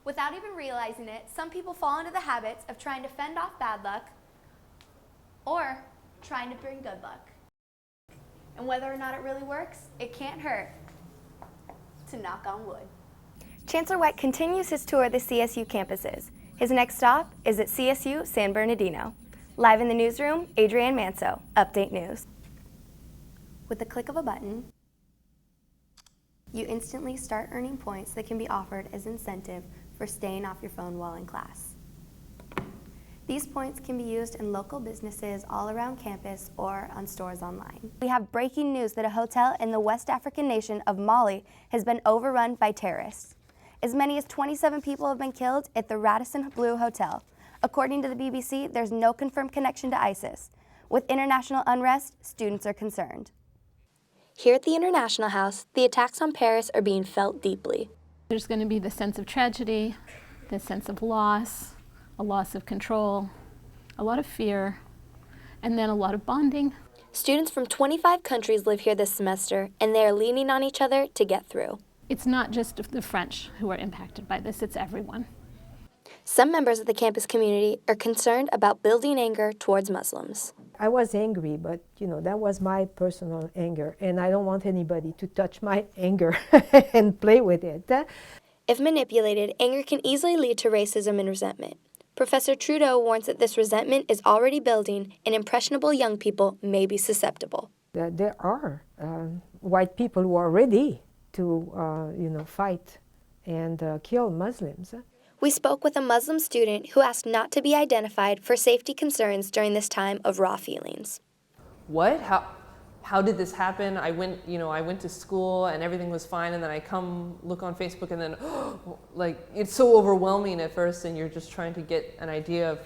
Without even realizing it, some people fall into the habits of trying to fend off bad luck or trying to bring good luck. And whether or not it really works, it can't hurt to knock on wood. Chancellor White continues his tour of the CSU campuses. His next stop is at CSU San Bernardino. Live in the newsroom, Adrianne Manseau, Update News. With the click of a button, you instantly start earning points that can be offered as incentive for staying off your phone while in class. These points can be used in local businesses all around campus or on stores online. We have breaking news that a hotel in the West African nation of Mali has been overrun by terrorists. As many as 27 people have been killed at the Radisson Blu Hotel. According to the BBC, there's no confirmed connection to ISIS. With international unrest, students are concerned. Here at the International House, the attacks on Paris are being felt deeply. There's going to be the sense of tragedy, the sense of loss, a loss of control, a lot of fear, and then a lot of bonding. Students from 25 countries live here this semester, and they are leaning on each other to get through. It's not just the French who are impacted by this, it's everyone. Some members of the campus community are concerned about building anger towards Muslims. I was angry, but that was my personal anger, and I don't want anybody to touch my anger and play with it. If manipulated, anger can easily lead to racism and resentment. Professor Trudeau warns that this resentment is already building and impressionable young people may be susceptible. There are white people who are ready to fight and kill Muslims. We spoke with a Muslim student who asked not to be identified for safety concerns during this time of raw feelings. What? How did this happen? I went to school and everything was fine, and then I come look on Facebook and then, it's so overwhelming at first, and you're just trying to get an idea of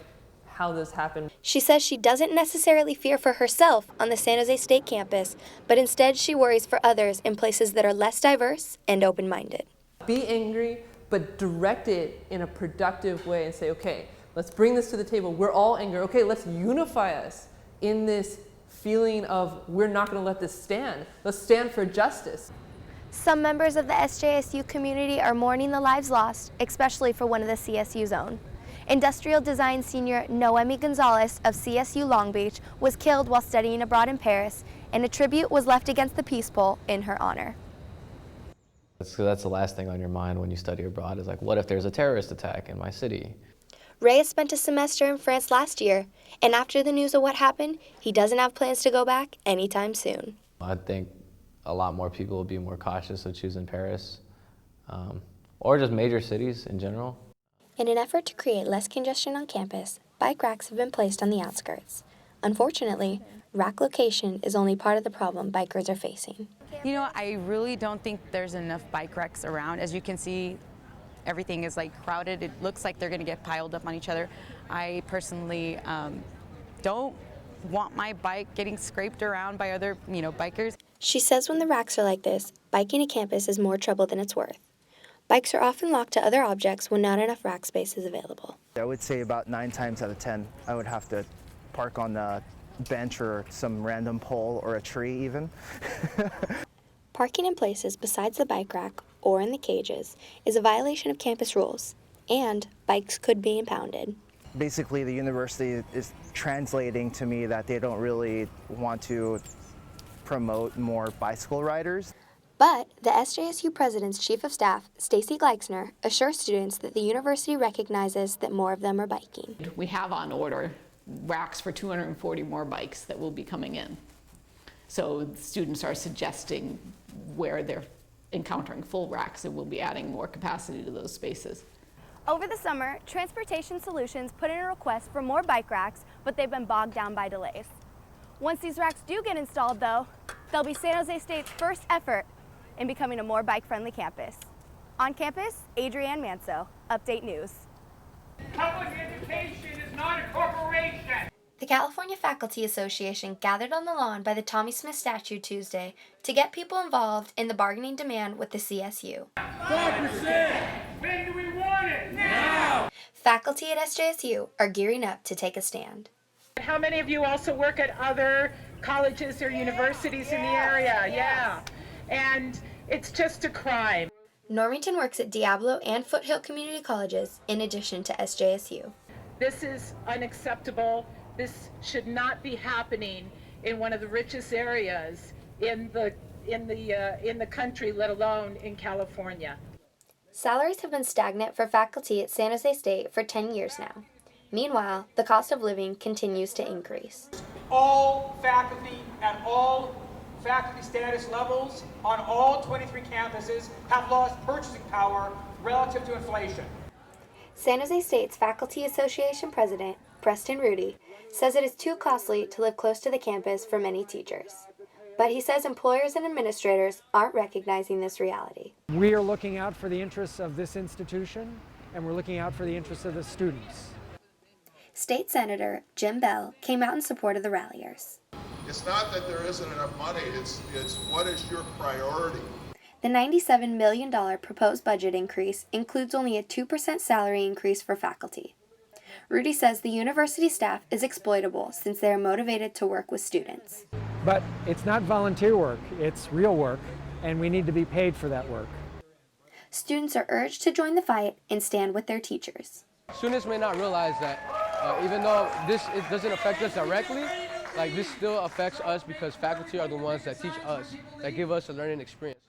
how this happened. She says she doesn't necessarily fear for herself on the San Jose State campus, but instead she worries for others in places that are less diverse and open-minded. Be angry, but direct it in a productive way and say, okay, let's bring this to the table. We're all angry. Okay, let's unify us in this feeling of we're not going to let this stand. Let's stand for justice. Some members of the SJSU community are mourning the lives lost, especially for one of the CSU's own. Industrial design senior Noemi Gonzalez of CSU Long Beach was killed while studying abroad in Paris, and a tribute was left against the peace pole in her honor. That's the last thing on your mind when you study abroad is like, what if there's a terrorist attack in my city? Reyes spent a semester in France last year, and after the news of what happened, he doesn't have plans to go back anytime soon. I think a lot more people will be more cautious of choosing Paris, or just major cities in general. In an effort to create less congestion on campus, bike racks have been placed on the outskirts. Unfortunately, rack location is only part of the problem bikers are facing. I really don't think there's enough bike racks around. As you can see, everything is crowded. It looks like they're going to get piled up on each other. I personally don't want my bike getting scraped around by other, bikers. She says when the racks are like this, biking to campus is more trouble than it's worth. Bikes are often locked to other objects when not enough rack space is available. I would say about 9 times out of 10, I would have to park on the bench or some random pole or a tree even. Parking in places besides the bike rack or in the cages is a violation of campus rules, and bikes could be impounded. Basically, the university is translating to me that they don't really want to promote more bicycle riders. But the SJSU President's Chief of Staff, Stacy Gleixner, assures students that the university recognizes that more of them are biking. We have on order racks for 240 more bikes that will be coming in. So students are suggesting where they're encountering full racks, and we'll be adding more capacity to those spaces. Over the summer, Transportation Solutions put in a request for more bike racks, but they've been bogged down by delays. Once these racks do get installed, though, they'll be San Jose State's first effort in becoming a more bike-friendly campus. On campus, Adrianne Manseau, Update News. Public education is not a corporation. The California Faculty Association gathered on the lawn by the Tommy Smith statue Tuesday to get people involved in the bargaining demand with the CSU. 5%! When do we want it? Now! Faculty at SJSU are gearing up to take a stand. How many of you also work at other colleges or universities in the area? Yeah. And it's just a crime. Normington works at Diablo and Foothill Community Colleges in addition to SJSU. This is unacceptable. This should not be happening in one of the richest areas in the country, let alone in California. Salaries have been stagnant for faculty at San Jose State for 10 years now. Meanwhile, the cost of living continues to increase. All faculty at all faculty status levels on all 23 campuses have lost purchasing power relative to inflation. San Jose State's Faculty Association President, Preston Rudy, says it is too costly to live close to the campus for many teachers. But he says employers and administrators aren't recognizing this reality. We are looking out for the interests of this institution, and we're looking out for the interests of the students. State Senator Jim Bell came out in support of the ralliers. It's not that there isn't enough money, it's what is your priority? The $97 million proposed budget increase includes only a 2% salary increase for faculty. Rudy says the university staff is exploitable since they are motivated to work with students. But it's not volunteer work, it's real work, and we need to be paid for that work. Students are urged to join the fight and stand with their teachers. Students may not realize that even though it doesn't affect us directly, this still affects us because faculty are the ones that teach us, that give us a learning experience.